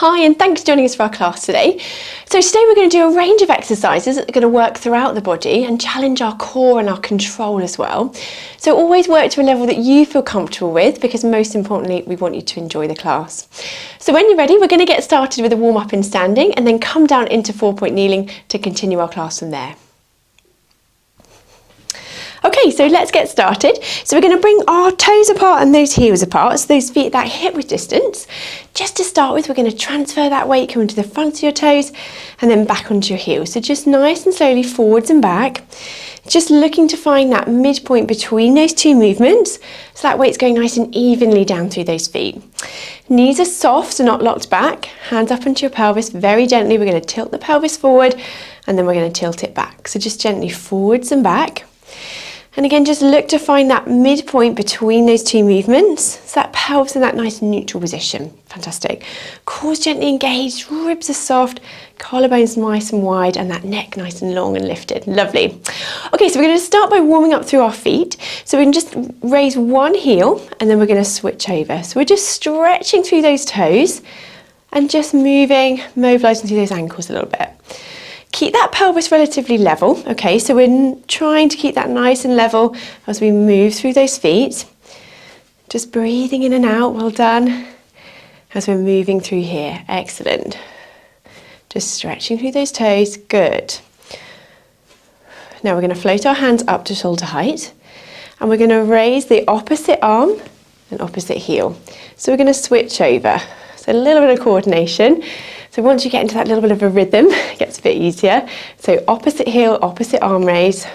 Hi, and thanks for joining us for our class today. So today we're going to do a range of exercises that are going to work throughout the body and challenge our core and our control as well. So always work to a level that you feel comfortable with, because most importantly, we want you to enjoy the class. So when you're ready, we're going to get started with a warm up in standing and then come down into 4-point kneeling to continue our class from there. Okay, so let's get started. So we're going to bring our toes apart and those heels apart, so those feet that hip width distance. Just to start with, we're going to transfer that weight coming to the front of your toes and then back onto your heels. So just nice and slowly forwards and back. Just looking to find that midpoint between those two movements, so that weight's going nice and evenly down through those feet. Knees are soft, so not locked back. Hands up onto your pelvis. Very gently, we're going to tilt the pelvis forward and then we're going to tilt it back. So just gently forwards and back. And again, just look to find that midpoint between those two movements. So that pelvis in that nice neutral position. Fantastic. Core's gently engaged, ribs are soft, collarbones nice and wide, and that neck nice and long and lifted. Lovely. Okay, so we're going to start by warming up through our feet. So we can just raise one heel and then we're going to switch over. So we're just stretching through those toes and just moving, mobilising through those ankles a little bit. Keep that pelvis relatively level, okay, so we're trying to keep that nice and level as we move through those feet. Just breathing in and out, well done, as we're moving through here, excellent. Just stretching through those toes, good. Now we're going to float our hands up to shoulder height, and we're going to raise the opposite arm and opposite heel. So we're going to switch over, so a little bit of coordination. So once you get into that little bit of a rhythm, it gets a bit easier. So opposite heel, opposite arm raise.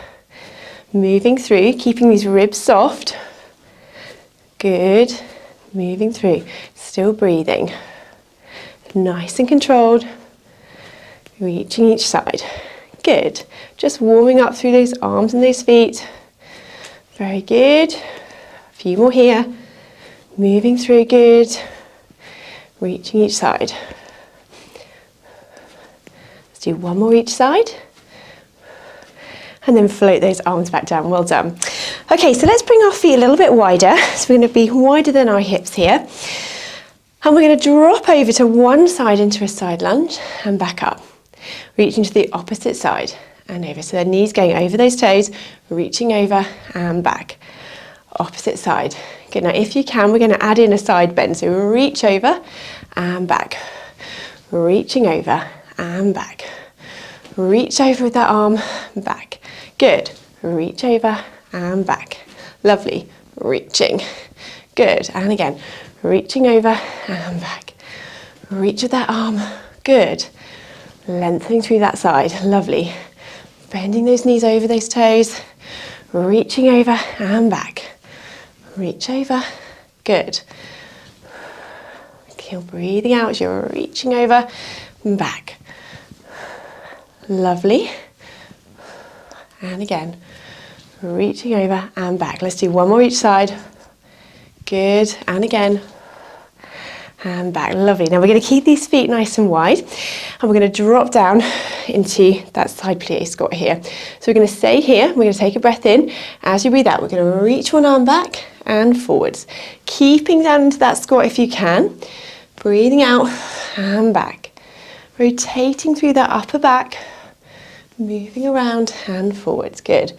Moving through, keeping these ribs soft. Good. Moving through. Still breathing. Nice and controlled. Reaching each side. Good. Just warming up through those arms and those feet. Very good. A few more here. Moving through, good. Reaching each side. Do one more each side and then float those arms back down. Well done. Okay, so let's bring our feet a little bit wider. So we're going to be wider than our hips here, and we're going to drop over to one side into a side lunge and back up, reaching to the opposite side and over. So the knees going over those toes, reaching over and back, opposite side. Good. Now if you can, we're going to add in a side bend, so reach over and back, reaching over and back. Reach over with that arm, back. Good. Reach over and back. Lovely. Reaching. Good. And again, reaching over and back. Reach with that arm. Good. Lengthening through that side. Lovely. Bending those knees over those toes. Reaching over and back. Reach over. Good. Keep breathing out as you're reaching over and back. Lovely. And again, reaching over and back. Let's do one more each side. Good. And again. And back. Lovely. Now we're going to keep these feet nice and wide, and we're going to drop down into that side plie squat here. So we're going to stay here. We're going to take a breath in. As you breathe out, we're going to reach one arm back and forwards. Keeping down into that squat if you can. Breathing out and back. Rotating through that upper back. Moving around and forwards. Good.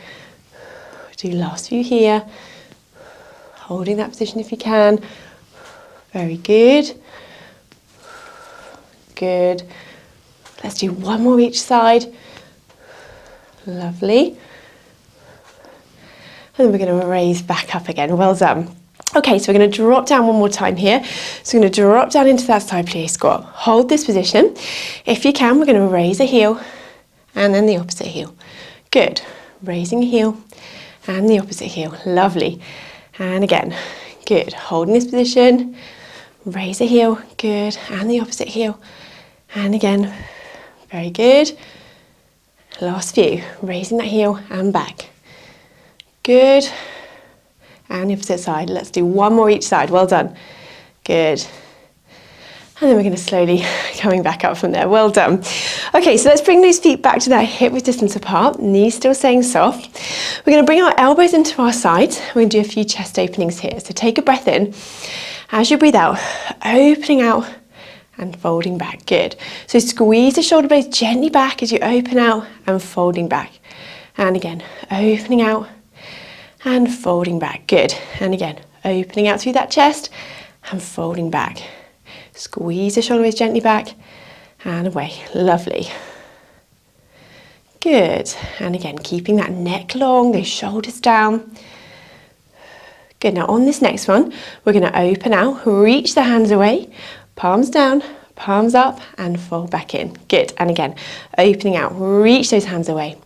Do last few here. Holding that position if you can. Very good. Good. Let's do one more each side. Lovely. And then we're going to raise back up again. Well done. Okay, so we're going to drop down one more time here. So we're going to drop down into that side plie squat. Hold this position. If you can, we're going to raise a heel and then the opposite heel. Good. Raising a heel and the opposite heel. Lovely. And again. Good. Holding this position. Raise a heel. Good. And the opposite heel. And again. Very good. Last few. Raising that heel and back. Good. And the opposite side. Let's do one more each side. Well done. Good. And then we're going to slowly coming back up from there. Well done. Okay, so let's bring those feet back to that hip width distance apart. Knees still staying soft. We're going to bring our elbows into our sides. We're going to do a few chest openings here. So take a breath in. As you breathe out, opening out and folding back. Good. So squeeze the shoulder blades gently back as you open out and folding back. And again, opening out and folding back. Good. And again, opening out through that chest and folding back. Squeeze the shoulder blades gently back and away. Lovely. Good. And again, keeping that neck long, those shoulders down. Good. Now on this next one, we're going to open out, reach the hands away, palms down, palms up, and fold back in. Good. And again, opening out, reach those hands away,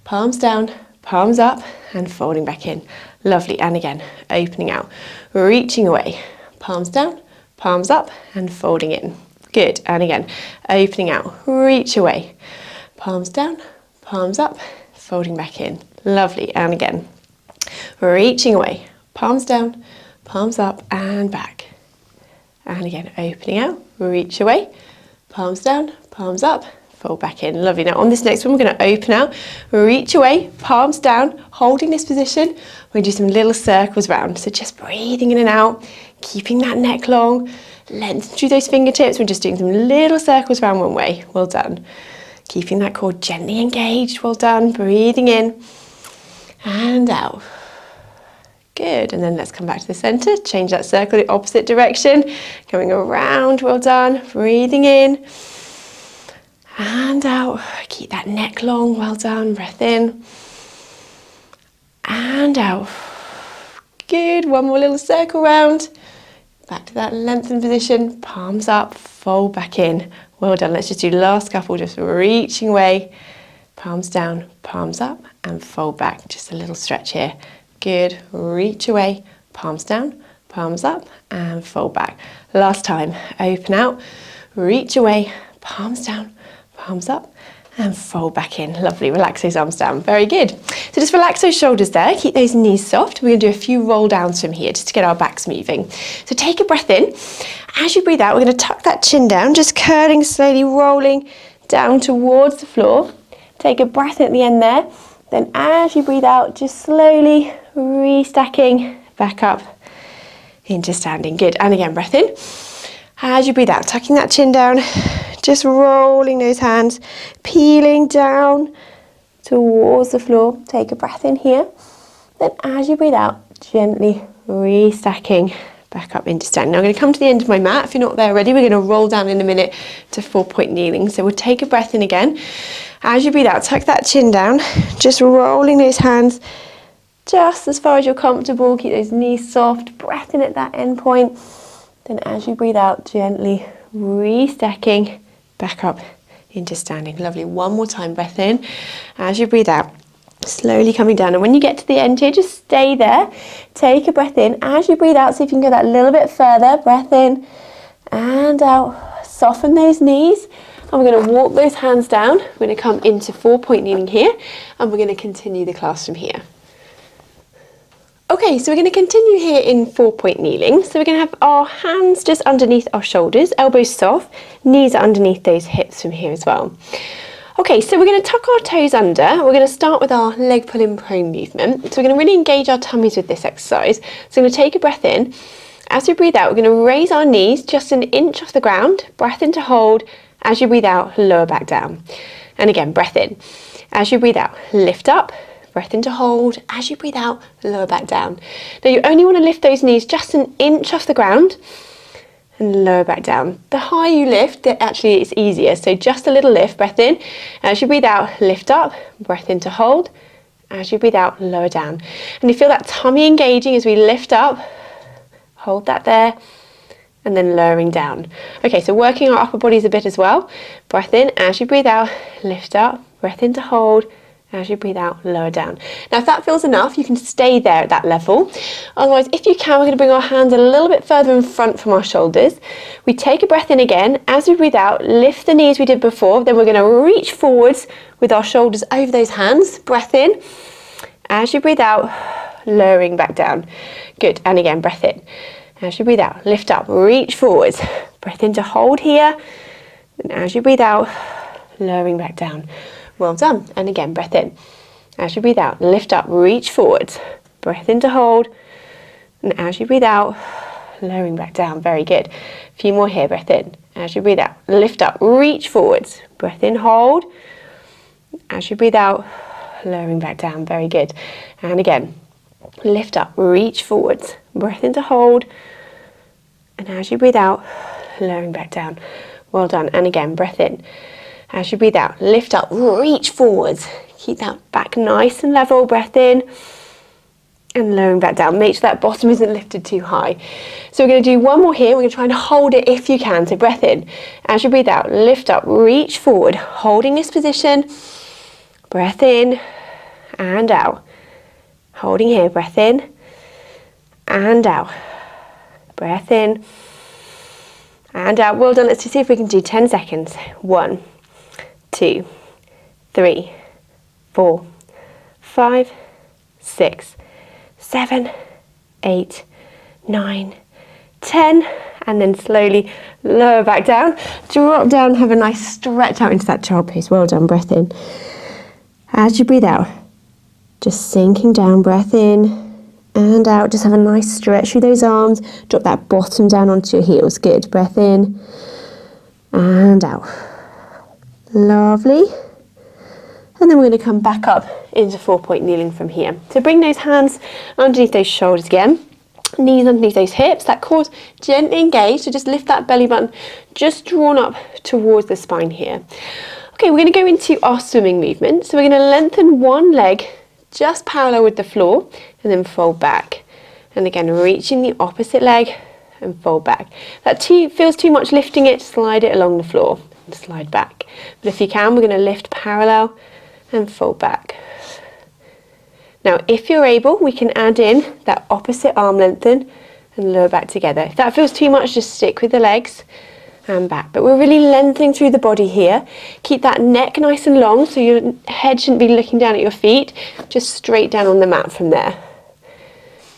palms down, palms up, and folding back in. Lovely. And again, opening out, reaching away, palms down, palms up, and folding in. Good. And again, opening out, reach away, palms down, palms up, folding back in. Lovely. And again, reaching away, palms down, palms up, and back. And again, opening out, reach away, palms down, palms up, fold back in. Lovely. Now on this next one, we're going to open out, reach away, palms down, holding this position. We're going to do some little circles round. So just breathing in and out, keeping that neck long, lengthen through those fingertips. We're just doing some little circles round one way. Well done. Keeping that core gently engaged. Well done. Breathing in and out. Good. And then let's come back to the center. Change that circle the opposite direction. Going around. Well done. Breathing in and out. Keep that neck long. Well done. Breath in and out. Good. One more little circle round. Back to that lengthened position. Palms up. Fold back in. Well done. Let's just do last couple. Just reaching away. Palms down. Palms up. And fold back. Just a little stretch here. Good. Reach away. Palms down. Palms up. And fold back. Last time. Open out. Reach away. Palms down. Palms up. And fold back in. Lovely. Relax those arms down. Very good. So just relax those shoulders there. Keep those knees soft. We're going to do a few roll downs from here just to get our backs moving. So take a breath in. As you breathe out, we're going to tuck that chin down, just curling, slowly rolling down towards the floor. Take a breath at the end there. Then as you breathe out, just slowly restacking back up into standing. Good. And again, breath in. As you breathe out, tucking that chin down, just rolling those hands, peeling down towards the floor. Take a breath in here. Then as you breathe out, gently restacking back up into standing. Now I'm going to come to the end of my mat. If you're not there already, we're going to roll down in a minute to 4-point kneeling. So we'll take a breath in again. As you breathe out, tuck that chin down, just rolling those hands just as far as you're comfortable. Keep those knees soft. Breath in at that end point. Then as you breathe out, gently restacking back up into standing. Lovely. One more time, breath in. As you breathe out, slowly coming down. And when you get to the end here, just stay there. Take a breath in. As you breathe out, see if you can go that little bit further. Breath in and out. Soften those knees. And we're going to walk those hands down. We're going to come into 4-point kneeling here. And we're going to continue the class from here. Okay, so we're going to continue here in 4-point kneeling. So we're going to have our hands just underneath our shoulders, elbows soft, knees are underneath those hips from here as well. Okay, so we're going to tuck our toes under. We're going to start with our leg pull-in prone movement. So we're going to really engage our tummies with this exercise. So we're going to take a breath in. As we breathe out, we're going to raise our knees just an inch off the ground. Breath in to hold. As you breathe out, lower back down. And again, breath in. As you breathe out, lift up. Breath in to hold. As you breathe out, lower back down. Now you only want to lift those knees just an inch off the ground and lower back down. The higher you lift, actually it's easier. So just a little lift, breath in. As you breathe out, lift up. Breath in to hold. As you breathe out, lower down. And you feel that tummy engaging as we lift up. Hold that there. And then lowering down. Okay, so working our upper bodies a bit as well. Breath in. As you breathe out, lift up. Breath in to hold. As you breathe out, lower down. Now if that feels enough, you can stay there at that level. Otherwise, if you can, we're going to bring our hands a little bit further in front from our shoulders. We take a breath in again. As we breathe out, lift the knees we did before. Then we're going to reach forwards with our shoulders over those hands. Breath in. As you breathe out, lowering back down. Good. And again, breath in. As you breathe out, lift up, reach forwards. Breath in to hold here. And as you breathe out, lowering back down. Well done. And again, breath in. As you breathe out, lift up, reach forwards. Breath in to hold. And as you breathe out, lowering back down. Very good. A few more here. Breath in. As you breathe out, lift up, reach forwards. Breath in, hold. As you breathe out, lowering back down. Very good. And again, lift up, reach forwards. Breath in to hold. And as you breathe out, lowering back down. Well done. And again, breath in. As you breathe out, lift up, reach forwards. Keep that back nice and level. Breath in and lowering back down. Make sure that bottom isn't lifted too high. So we're going to do one more here. We're going to try and hold it if you can. So breath in. As you breathe out, lift up, reach forward. Holding this position. Breath in and out. Holding here. Breath in and out. Breath in and out. Well done. Let's just see if we can do 10 seconds. 1, 2, 3, 4, 5, 6, 7, 8, 9, 10. And then slowly lower back down. Drop down, have a nice stretch out into that child pose. Well done. Breath in. As you breathe out, just sinking down. Breath in and out. Just have a nice stretch through those arms. Drop that bottom down onto your heels. Good. Breath in and out. Lovely. And then we're going to come back up into 4-point kneeling from here. So bring those hands underneath those shoulders again. Knees underneath those hips. That core's gently engaged. So just lift that belly button just drawn up towards the spine here. Okay, we're going to go into our swimming movement. So we're going to lengthen one leg just parallel with the floor and then fold back. And again, reaching the opposite leg and fold back. That feels too much lifting it, slide it along the floor and slide back. But if you can, we're going to lift parallel and fold back. Now, if you're able, we can add in that opposite arm lengthen and lower back together. If that feels too much, just stick with the legs and back. But we're really lengthening through the body here. Keep that neck nice and long so your head shouldn't be looking down at your feet, just straight down on the mat from there.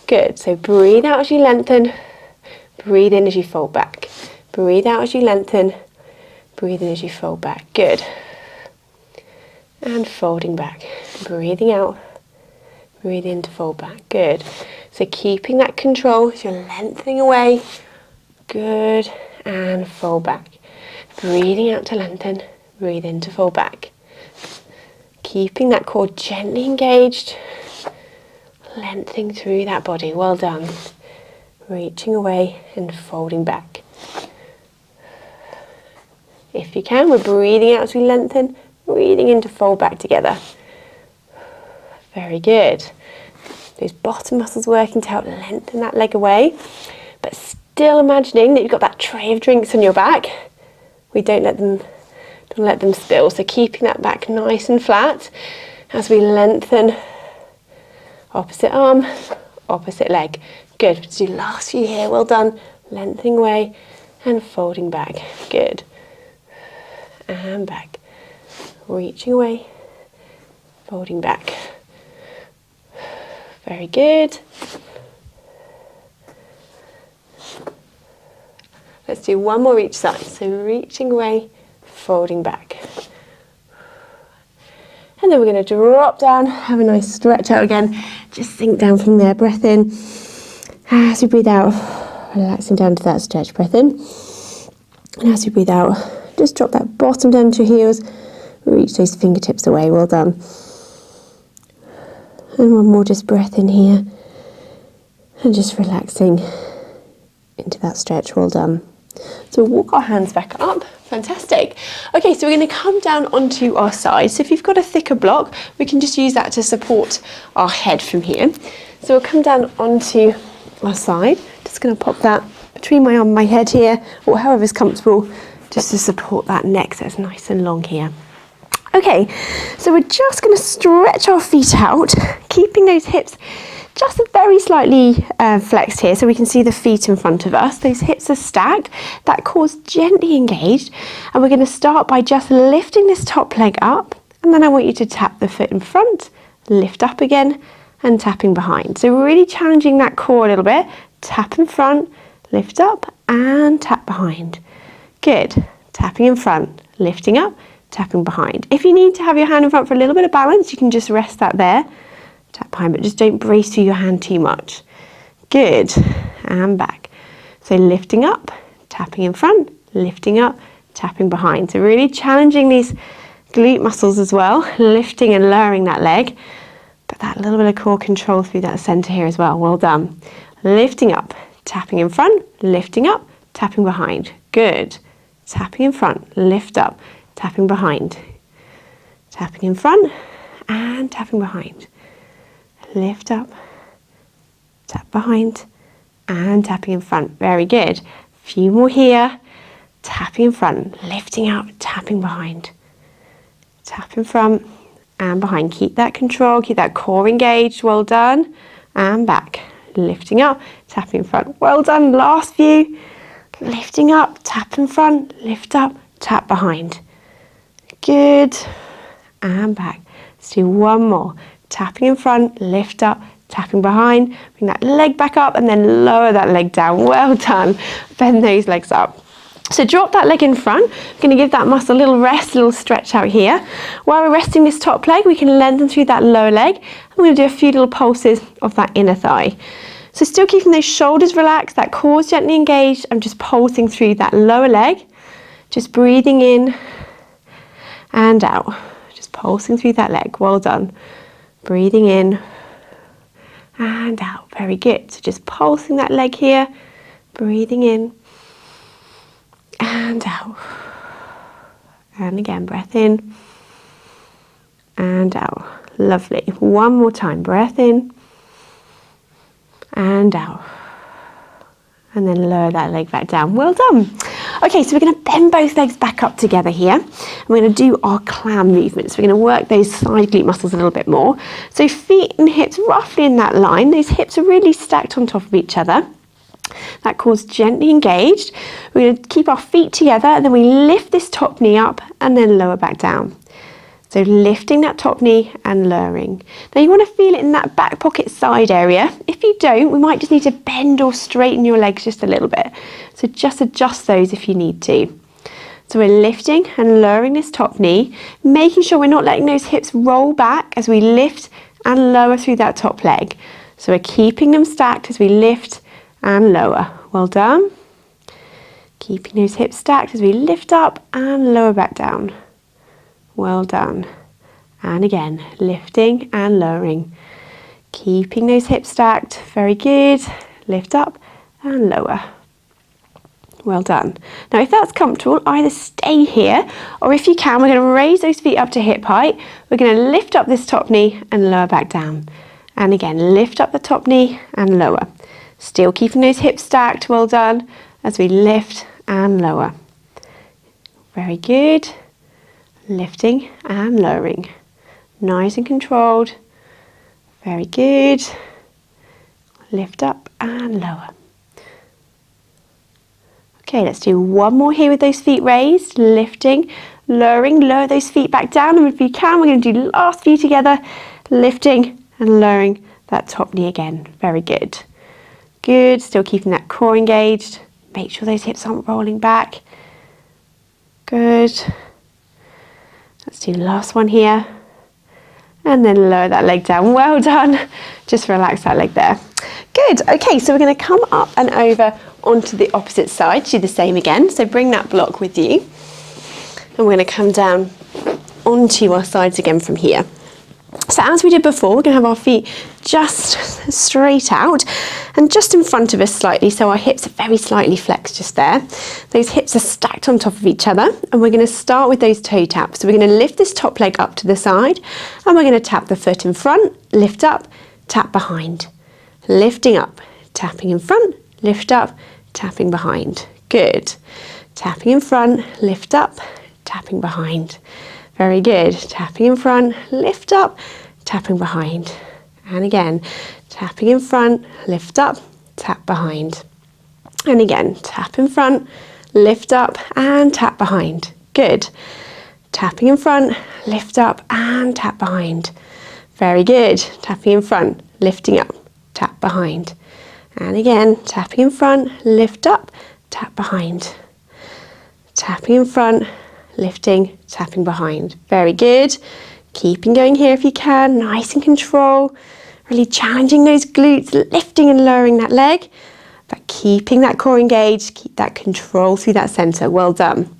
Good. So breathe out as you lengthen. Breathe in as you fold back. Breathe out as you lengthen. Breathe in as you fold back. Good. And folding back. Breathing out. Breathe in to fold back. Good. So keeping that control as you're lengthening away. Good. And fold back. Breathing out to lengthen. Breathe in to fold back. Keeping that core gently engaged. Lengthening through that body. Well done. Reaching away and folding back. If you can, we're breathing out as we lengthen. Breathing in to fold back together. Very good. Those bottom muscles working to help lengthen that leg away. But still imagining that you've got that tray of drinks on your back. We don't let them spill. So keeping that back nice and flat as we lengthen. Opposite arm, opposite leg. Good. Let's do last few here. Well done. Lengthening away and folding back. Good. And back. Reaching away, folding back. Very good. Let's do one more each side. So reaching away, folding back. And then we're going to drop down, have a nice stretch out again. Just sink down from there. Breath in. As you breathe out, relaxing down to that stretch. Breath in. And as you breathe out, just drop that bottom down to your heels. Reach those fingertips away. Well done. And one more, just breath in here. And just relaxing into that stretch. Well done. So we'll walk our hands back up. Fantastic. Okay, so we're going to come down onto our side. So if you've got a thicker block, we can just use that to support our head from here. So we'll come down onto our side. Just going to pop that between my arm and my head here, or however's comfortable, just to support that neck that's nice and long here. Okay, so we're just going to stretch our feet out, keeping those hips just very slightly flexed here so we can see the feet in front of us. Those hips are stacked, that core's gently engaged, and we're going to start by just lifting this top leg up, and then I want you to tap the foot in front, lift up again, and tapping behind. So we're really challenging that core a little bit. Tap in front, lift up, and tap behind. Good. Tapping in front, lifting up, tapping behind. If you need to have your hand in front for a little bit of balance, you can just rest that there. Tap behind, but just don't brace through your hand too much. Good. And back. So lifting up, tapping in front, lifting up, tapping behind. So really challenging these glute muscles as well, lifting and lowering that leg, but that little bit of core control through that center here as well. Well done. Lifting up, tapping in front, lifting up, tapping behind. Good. Tapping in front, lift up, tapping behind. Tapping in front and tapping behind. Lift up, tap behind and tapping in front. Very good. Few more here. Tapping in front, lifting up, tapping behind. Tap in front and behind. Keep that control, keep that core engaged. Well done. And back. Lifting up, tapping in front. Well done. Last few. Lifting up, tap in front, lift up, tap behind. Good. And back. Let's do one more. Tapping in front, lift up, tapping behind. Bring that leg back up and then lower that leg down. Well done. Bend those legs up. So drop that leg in front. I'm going to give that muscle a little rest, a little stretch out here. While we're resting this top leg, we can lengthen through that lower leg. I'm going to do a few little pulses of that inner thigh. So still keeping those shoulders relaxed, that core gently engaged. I'm just pulsing through that lower leg. Just breathing in and out. Just pulsing through that leg. Well done. Breathing in and out. Very good. So just pulsing that leg here. Breathing in and out. And again, breath in and out. Lovely. One more time. Breath in and out. And then lower that leg back down. Well done. Okay, so we're going to bend both legs back up together here. And we're going to do our clam movements. We're going to work those side glute muscles a little bit more. So feet and hips roughly in that line. Those hips are really stacked on top of each other. That core's gently engaged. We're going to keep our feet together and then we lift this top knee up and then lower back down. So lifting that top knee and lowering. Now you want to feel it in that back pocket side area. If you don't, we might just need to bend or straighten your legs just a little bit. So just adjust those if you need to. So we're lifting and lowering this top knee, making sure we're not letting those hips roll back as we lift and lower through that top leg. So we're keeping them stacked as we lift and lower. Well done. Keeping those hips stacked as we lift up and lower back down. Well done. And again, lifting and lowering. Keeping those hips stacked. Very good. Lift up and lower. Well done. Now if that's comfortable, either stay here or if you can, we're going to raise those feet up to hip height. We're going to lift up this top knee and lower back down. And again, lift up the top knee and lower. Still keeping those hips stacked. Well done. As we lift and lower. Very good. Lifting and lowering. Nice and controlled. Very good. Lift up and lower. Okay, let's do one more here with those feet raised. Lifting, lowering, lower those feet back down. And if you can, we're going to do last few together. Lifting and lowering that top knee again. Very good. Good. Still keeping that core engaged. Make sure those hips aren't rolling back. Good. Let's do the last one here. And then lower that leg down. Well done. Just relax that leg there. Good. Okay, so we're going to come up and over onto the opposite side. Do the same again. So bring that block with you. And we're going to come down onto our sides again from here. So as we did before, we're going to have our feet just straight out and just in front of us slightly, so our hips are very slightly flexed just there. Those hips are stacked on top of each other, and we're going to start with those toe taps. So we're going to lift this top leg up to the side, and we're going to tap the foot in front, lift up, tap behind. Lifting up, tapping in front, lift up, tapping behind. Good. Tapping in front, lift up, tapping behind. Very good. Tapping in front, lift up, tapping behind. And again, tapping in front, lift up, tap behind. And again, tap in front, lift up and tap behind. Good. Tapping in front, lift up and tap behind. Very good. Tapping in front, lifting up, tap behind. And again, tapping in front, lift up, tap behind. Tapping in front, lifting, tapping behind. Very good. Keeping going here if you can. Nice and control. Really challenging those glutes, lifting and lowering that leg. But keeping that core engaged, keep that control through that center. Well done.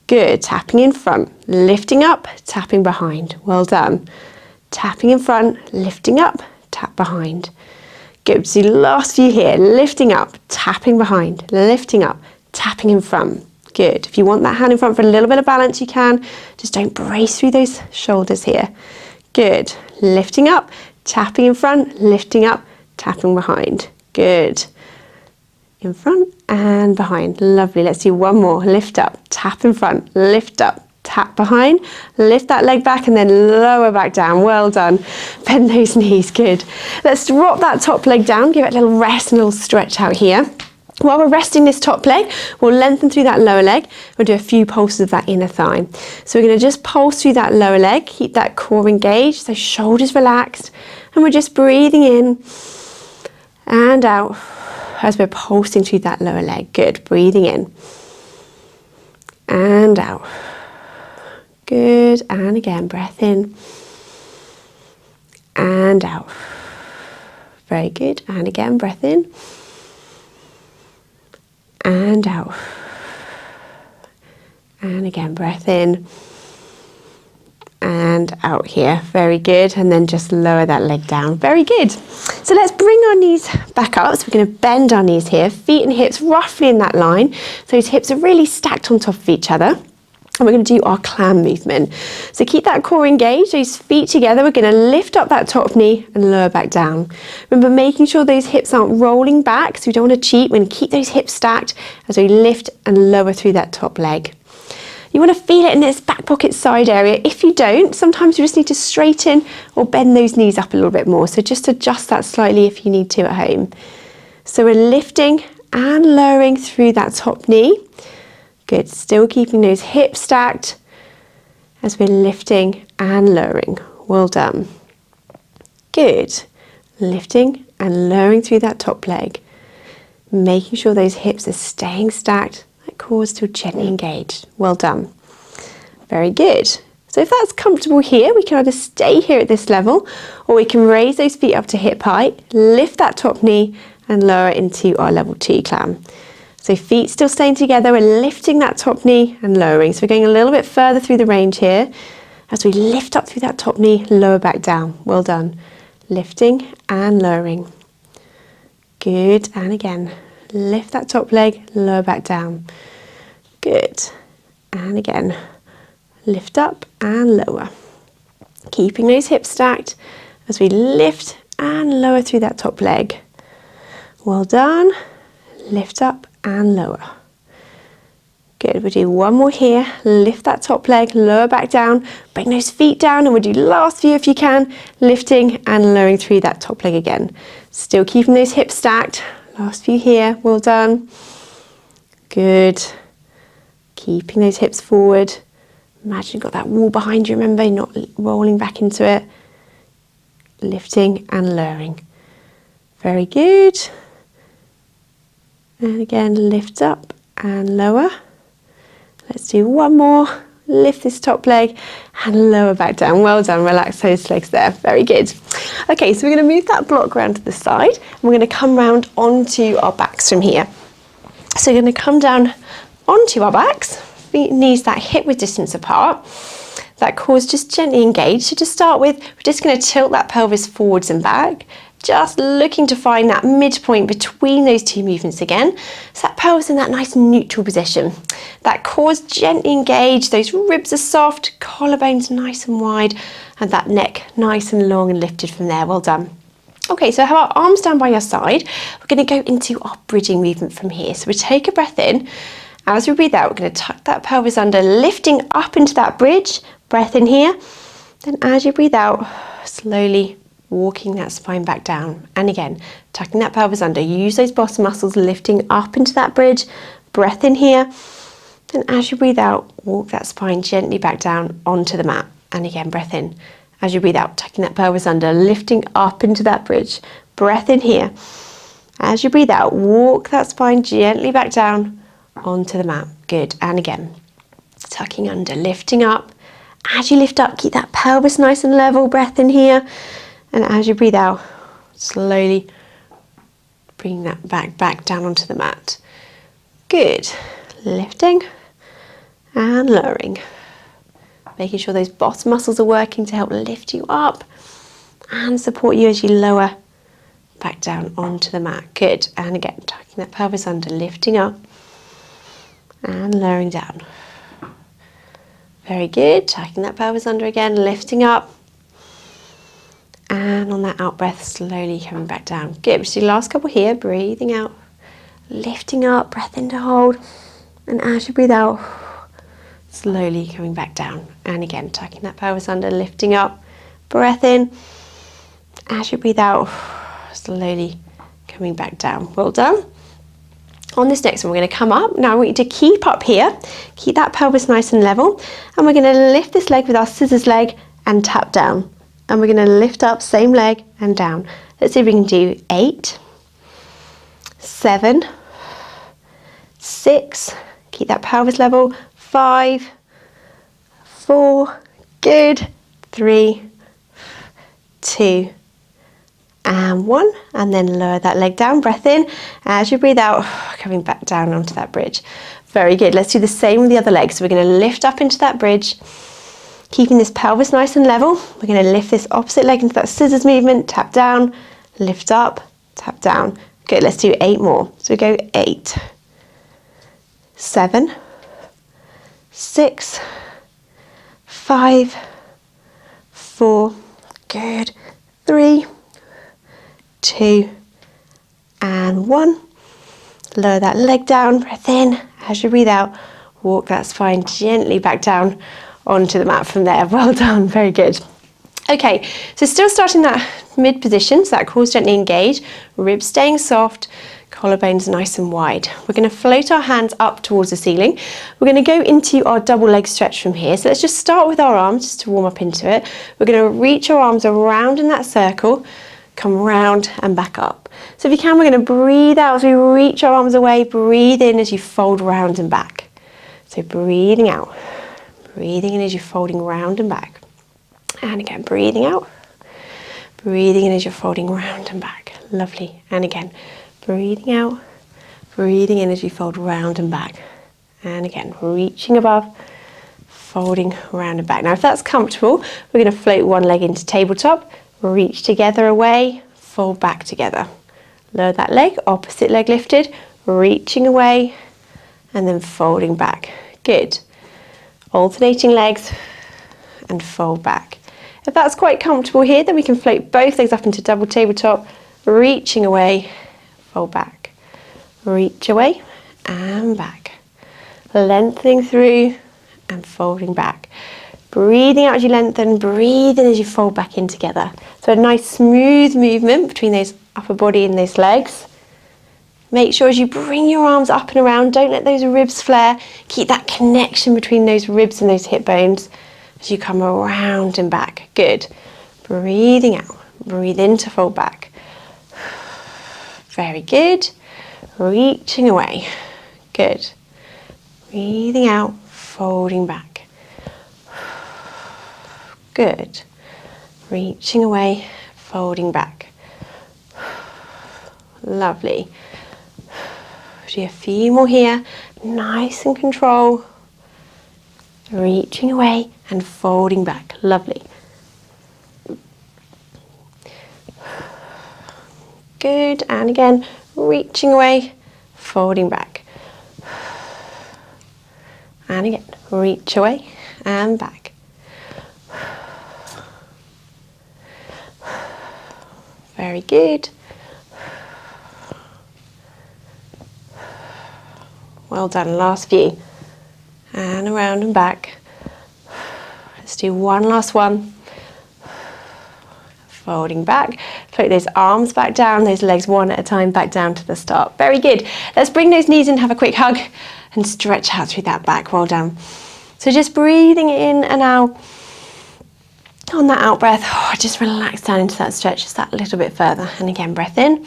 Good. Tapping in front, lifting up, tapping behind. Well done. Tapping in front, lifting up, tap behind. Good. So last few here, lifting up, tapping behind, lifting up, tapping in front. Good. If you want that hand in front for a little bit of balance, you can. Just don't brace through those shoulders here. Good. Lifting up, tapping in front, lifting up, tapping behind. Good. In front and behind. Lovely. Let's do one more. Lift up, tap in front, lift up, tap behind, lift that leg back and then lower back down. Well done. Bend those knees. Good. Let's drop that top leg down. Give it a little rest and a little stretch out here. While we're resting this top leg, we'll lengthen through that lower leg. We'll do a few pulses of that inner thigh. So we're going to just pulse through that lower leg, keep that core engaged, so shoulders relaxed, and we're just breathing in and out as we're pulsing through that lower leg. Good. Breathing in and out. Good. And again, breath in and out. Very good. And again, breath in and out. And again, breath in and out here. Very good. And then just lower that leg down. Very good. So let's bring our knees back up. So we're going to bend our knees here, feet and hips roughly in that line. So those hips are really stacked on top of each other. And we're going to do our clam movement. So keep that core engaged, those feet together. We're going to lift up that top knee and lower back down. Remember, making sure those hips aren't rolling back, so we don't want to cheat. We're going to keep those hips stacked as we lift and lower through that top leg. You want to feel it in this back pocket side area. If you don't, sometimes you just need to straighten or bend those knees up a little bit more. So just adjust that slightly if you need to at home. So we're lifting and lowering through that top knee. Good. Still keeping those hips stacked as we're lifting and lowering. Well done. Good. Lifting and lowering through that top leg. Making sure those hips are staying stacked. That core is still gently engaged. Well done. Very good. So if that's comfortable here, we can either stay here at this level or we can raise those feet up to hip height, lift that top knee and lower into our level 2 clam. So feet still staying together, we're lifting that top knee and lowering. So we're going a little bit further through the range here. As we lift up through that top knee, lower back down. Well done. Lifting and lowering. Good. And again, lift that top leg, lower back down. Good. And again, lift up and lower. Keeping those hips stacked as we lift and lower through that top leg. Well done. Lift up and lower. Good. We'll do one more here. Lift that top leg, lower back down, bring those feet down, and we'll do last few if you can, lifting and lowering through that top leg again. Still keeping those hips stacked. Last few here. Well done. Good. Keeping those hips forward. Imagine you've got that wall behind you, remember, you're not rolling back into it. Lifting and lowering. Very good. And again, lift up and lower. Let's do one more. Lift this top leg and lower back down. Well done. Relax those legs there. Very good. Okay, so we're going to move that block around to the side and we're going to come round onto our backs from here. So we're going to come down onto our backs, feet and knees that hip width distance apart. That core is just gently engaged. So to start with, we're just going to tilt that pelvis forwards and back. Just looking to find that midpoint between those two movements again. So that pelvis in that nice neutral position. That core is gently engaged, those ribs are soft, collarbones nice and wide, and that neck nice and long and lifted from there. Well done. Okay, so have our arms down by your side. We're going to go into our bridging movement from here. So we take a breath in. As we breathe out, we're going to tuck that pelvis under, lifting up into that bridge. Breath in here. Then as you breathe out, slowly walking that spine back down. And again, tucking that pelvis under. Use those bottom muscles, lifting up into that bridge. Breath in here. Then as you breathe out, walk that spine gently back down onto the mat. And again, breath in. As you breathe out, tucking that pelvis under, lifting up into that bridge. Breath in here. As you breathe out, walk that spine gently back down onto the mat. Good. And again, tucking under, lifting up. As you lift up, keep that pelvis nice and level. Breath in here. And as you breathe out, slowly Bring that back down onto the mat. Good. Lifting and lowering. Making sure those bottom muscles are working to help lift you up and support you as you lower back down onto the mat. Good. And again, tucking that pelvis under, lifting up and lowering down. Very good. Tucking that pelvis under again, lifting up. And on that out breath, slowly coming back down. Good. Just do the last couple here. Breathing out, lifting up, breath in to hold. And as you breathe out, slowly coming back down. And again, tucking that pelvis under, lifting up, breath in. As you breathe out, slowly coming back down. Well done. On this next one, we're going to come up. Now I want you to keep up here. Keep that pelvis nice and level. And we're going to lift this leg with our scissors leg and tap down. And we're going to lift up, same leg and down. Let's see if we can do 8, 7, 6. Keep that pelvis level. 5, 4. Good. 3, 2. And 1, and then lower that leg down, breath in. As you breathe out, coming back down onto that bridge. Very good. Let's do the same with the other leg. So we're going to lift up into that bridge, keeping this pelvis nice and level. We're going to lift this opposite leg into that scissors movement, tap down, lift up, tap down. Good, let's do 8 more. So we go 8, 7, 6, 5, 4, good, 3, 2 and 1. Lower that leg down, breath in. As you breathe out, walk that spine gently back down onto the mat from there. Well done, very good. Okay, so still starting that mid position, so that core's gently engaged, ribs staying soft, collarbones nice and wide. We're going to float our hands up towards the ceiling. We're going to go into our double leg stretch from here. So let's just start with our arms just to warm up into it. We're going to reach our arms around in that circle, come round and back up. So if you can, we're going to breathe out as we reach our arms away, breathe in as you fold round and back. So breathing out, breathing in as you're folding round and back. And again, breathing out, breathing in as you're folding round and back. Lovely. And again, breathing out, breathing in as you fold round and back. And again, reaching above, folding round and back. Now, if that's comfortable, we're going to float one leg into tabletop, reach together away, fold back together. Lower that leg, opposite leg lifted, reaching away, and then folding back. Good. Alternating legs and fold back. If that's quite comfortable here, then we can float both legs up into double tabletop, reaching away, fold back, reach away and back. Lengthening through and folding back. Breathing out as you lengthen, breathe in as you fold back in together. So a nice smooth movement between those upper body and those legs. Make sure as you bring your arms up and around, don't let those ribs flare. Keep that connection between those ribs and those hip bones as you come around and back. Good. Breathing out, breathe in to fold back. Very good. Reaching away. Good. Breathing out, folding back. Good. Reaching away, folding back. Lovely. Do a few more here. Nice and control. Reaching away and folding back. Lovely. Good. And again, reaching away, folding back. And again, reach away and back. Very good. Well done, last few. And around and back. Let's do one last one. Folding back. Float those arms back down, those legs one at a time back down to the start. Very good. Let's bring those knees in, have a quick hug and stretch out through that back. Well done. So just breathing in and out. On that out breath, just relax down into that stretch just that little bit further. And again, breath in.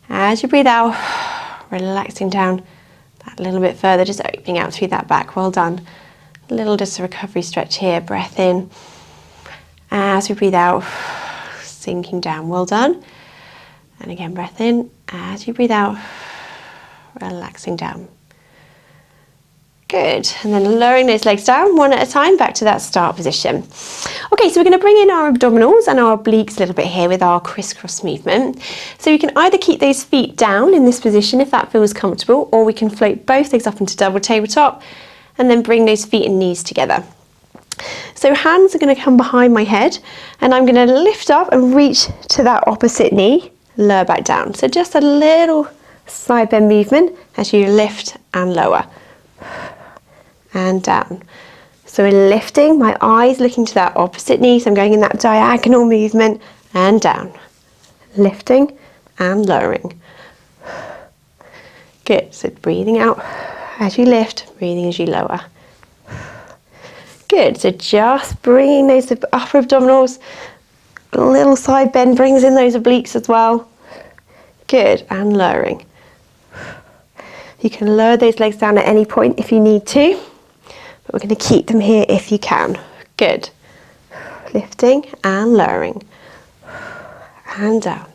As you breathe out, relaxing down that little bit further, just opening out through that back. Well done. A little just a recovery stretch here. Breath in. As we breathe out, sinking down. Well done. And again, breath in. As you breathe out, relaxing down. Good, and then lowering those legs down one at a time back to that start position. Okay, so we're going to bring in our abdominals and our obliques a little bit here with our crisscross movement. So you can either keep those feet down in this position if that feels comfortable, or we can float both legs up into double tabletop and then bring those feet and knees together. So hands are going to come behind my head and I'm going to lift up and reach to that opposite knee, lower back down. So just a little side bend movement as you lift and lower. And down. So we're lifting, my eyes looking to that opposite knee, so I'm going in that diagonal movement and down. Lifting and lowering. Good, so breathing out as you lift, breathing as you lower. Good, so just bringing those upper abdominals, a little side bend brings in those obliques as well. Good, and lowering. You can lower those legs down at any point if you need to. But we're going to keep them here if you can. Good. Lifting and lowering. And down.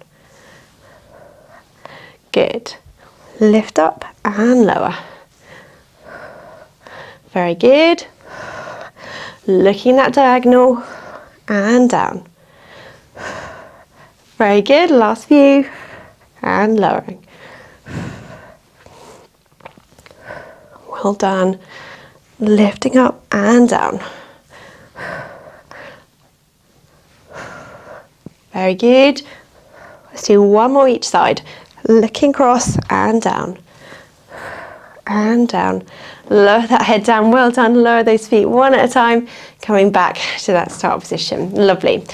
Good. Lift up and lower. Very good. Looking at that diagonal and down. Very good. Last few. And lowering. Well done. Lifting up and down. Very good. Let's do one more each side. Looking across and down. And down. Lower that head down. Well done. Lower those feet one at a time. Coming back to that start position. Lovely.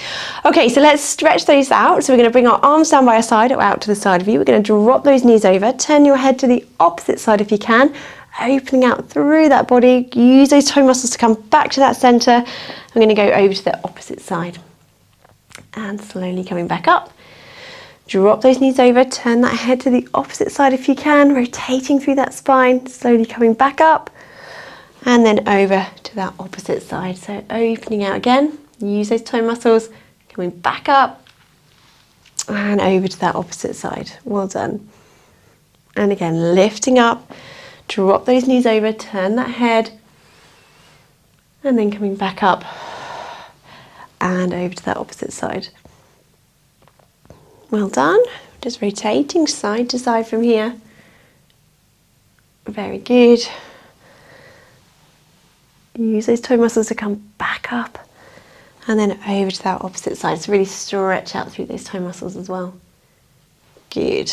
Okay, so let's stretch those out. So we're going to bring our arms down by our side or out to the side of you. We're going to drop those knees over. Turn your head to the opposite side if you can. Opening out through that body. Use those toe muscles to come back to that centre. I'm going to go over to the opposite side. And slowly coming back up. Drop those knees over. Turn that head to the opposite side if you can. Rotating through that spine. Slowly coming back up. And then over to that opposite side. So opening out again. Use those toe muscles. Coming back up. And over to that opposite side. Well done. And again, lifting up. Drop those knees over, turn that head, and then coming back up and over to that opposite side. Well done. Just rotating side to side from here. Very good. Use those toe muscles to come back up and then over to that opposite side. So really stretch out through those toe muscles as well. Good.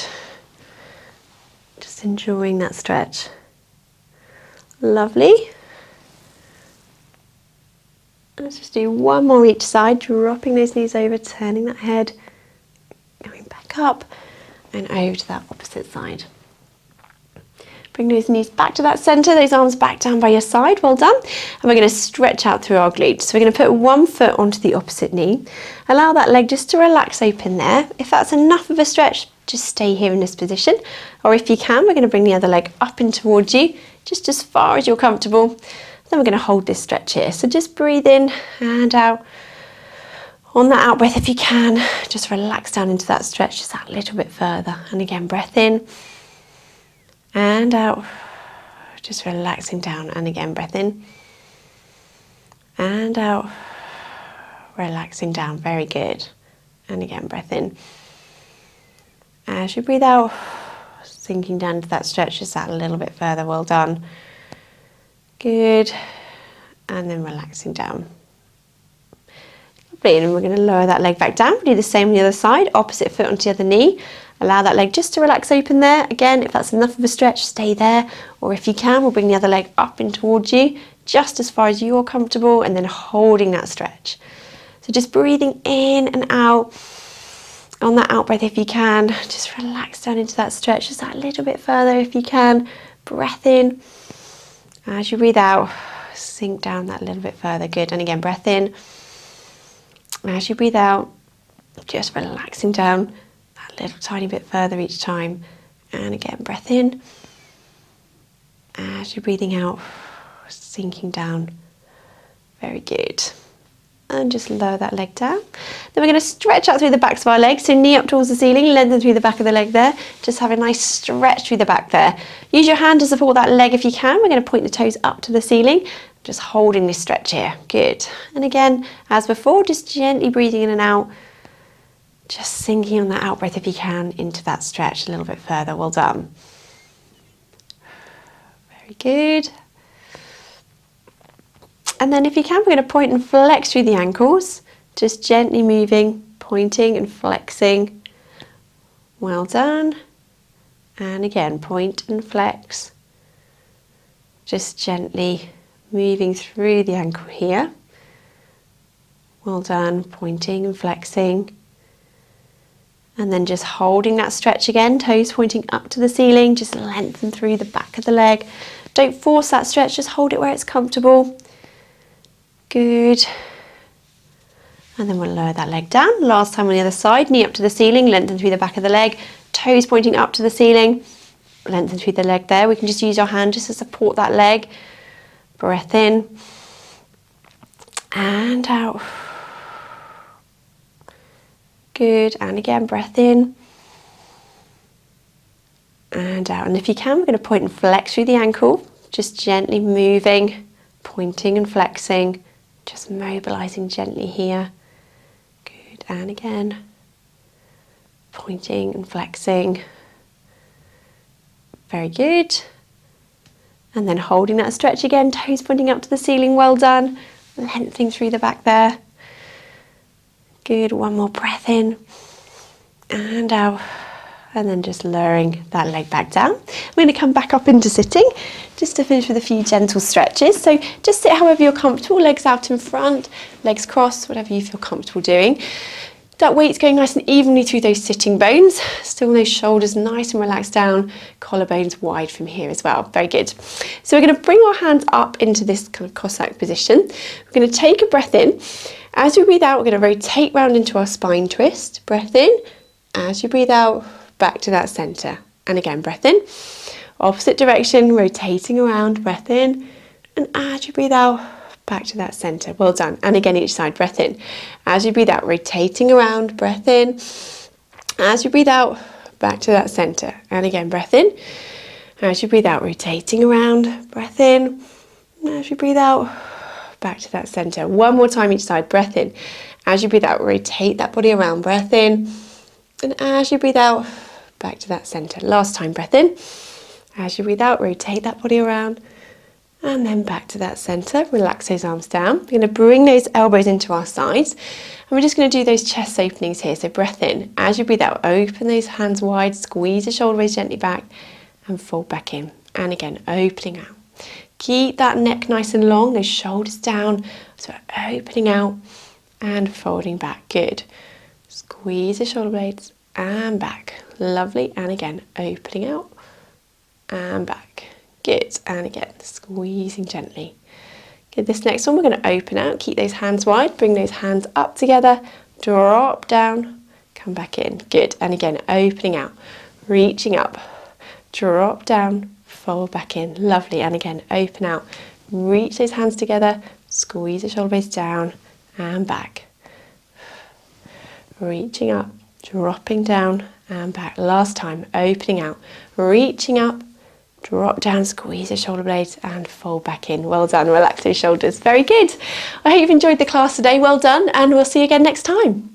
Just enjoying that stretch. Lovely. Let's just do one more each side, dropping those knees over, turning that head, going back up and over to that opposite side. Bring those knees back to that centre, those arms back down by your side, well done. And we're going to stretch out through our glutes. So we're going to put one foot onto the opposite knee. Allow that leg just to relax open there. If that's enough of a stretch, just stay here in this position. Or if you can, we're going to bring the other leg up and towards you, just as far as you're comfortable. Then we're going to hold this stretch here. So just breathe in and out. On that out breath, if you can, just relax down into that stretch just that little bit further. And again, breath in and out, just relaxing down. And again, breath in and out, relaxing down. Very good. And again, breath in. As you breathe out, sinking down to that stretch just that little bit further. Well done. Good. And then relaxing down. Lovely. And we're going to lower that leg back down. Do the same on the other side. Opposite foot onto the other knee. Allow that leg just to relax open there. Again, if that's enough of a stretch, stay there. Or if you can, we'll bring the other leg up and towards you, just as far as you're comfortable, and then holding that stretch. So just breathing in and out. On that out breath, if you can, just relax down into that stretch, just that little bit further if you can. Breath in. As you breathe out, sink down that little bit further. Good. And again, breath in. As you breathe out, just relaxing down that little tiny bit further each time. And again, breath in. As you're breathing out, sinking down. Very good. and just lower that leg down. Then we're going to stretch out through the backs of our legs, so knee up towards the ceiling, lengthen through the back of the leg there. Just have a nice stretch through the back there. Use your hand to support that leg if you can. We're going to point the toes up to the ceiling, just holding this stretch here. Good. And again, as before, just gently breathing in and out, just sinking on that out breath if you can into that stretch a little bit further. Well done. Very good. And then if you can, we're going to point and flex through the ankles, just gently moving, pointing and flexing. Well done. And again, point and flex. Just gently moving through the ankle here. Well done, pointing and flexing. And then just holding that stretch again, toes pointing up to the ceiling, just lengthen through the back of the leg. Don't force that stretch, just hold it where it's comfortable. Good. And then we'll lower that leg down. Last time on the other side, knee up to the ceiling, lengthen through the back of the leg, toes pointing up to the ceiling, lengthen through the leg there. We can just use our hand just to support that leg. Breath in and out. Good, and again, breath in and out. And if you can, we're going to point and flex through the ankle, just gently moving, pointing and flexing, just mobilizing gently here. Good, and again, pointing and flexing. Very good. And then holding that stretch again, toes pointing up to the ceiling, well done. Lengthening through the back there. Good, one more breath in and out. And then just lowering that leg back down. We're going to come back up into sitting, just to finish with a few gentle stretches. So just sit however you're comfortable, legs out in front, legs crossed, whatever you feel comfortable doing. That weight's going nice and evenly through those sitting bones. Still those shoulders nice and relaxed down, collarbones wide from here as well. Very good. So we're going to bring our hands up into this kind of Cossack position. We're going to take a breath in. As we breathe out, we're going to rotate round into our spine twist. Breath in. As you breathe out, back to that centre. And again, breath in. Opposite direction, rotating around. Breath in. And as you breathe out, back to that centre. Well done. And again, each side, breath in. As you breathe out, rotating around, breath in. As you breathe out, back to that centre. And again, breath in. As you breathe out, rotating around, breath in. And as you breathe out, back to that centre. One more time each side, breath in. As you breathe out, rotate that body around, breath in. And as you breathe out, back to that centre. Last time, breath in. As you breathe out, rotate that body around. And then back to that centre, relax those arms down. We're going to bring those elbows into our sides. And we're just going to do those chest openings here. So breath in. As you breathe out, open those hands wide, squeeze the shoulder blades gently back and fold back in. And again, opening out. Keep that neck nice and long, those shoulders down. So opening out and folding back. Good. Squeeze the shoulder blades and back. Lovely. And again, opening out and back. Good, and again, squeezing gently. Good, this next one we're going to open out, keep those hands wide, bring those hands up together, drop down, come back in. Good, and again, opening out, reaching up, drop down, fold back in. Lovely, and again, open out, reach those hands together, squeeze the shoulder blades down and back. Reaching up, dropping down and back. Last time, opening out, reaching up, drop down, squeeze the shoulder blades and fold back in. Well done, relax those shoulders. Very good. I hope you've enjoyed the class today. Well done, and we'll see you again next time.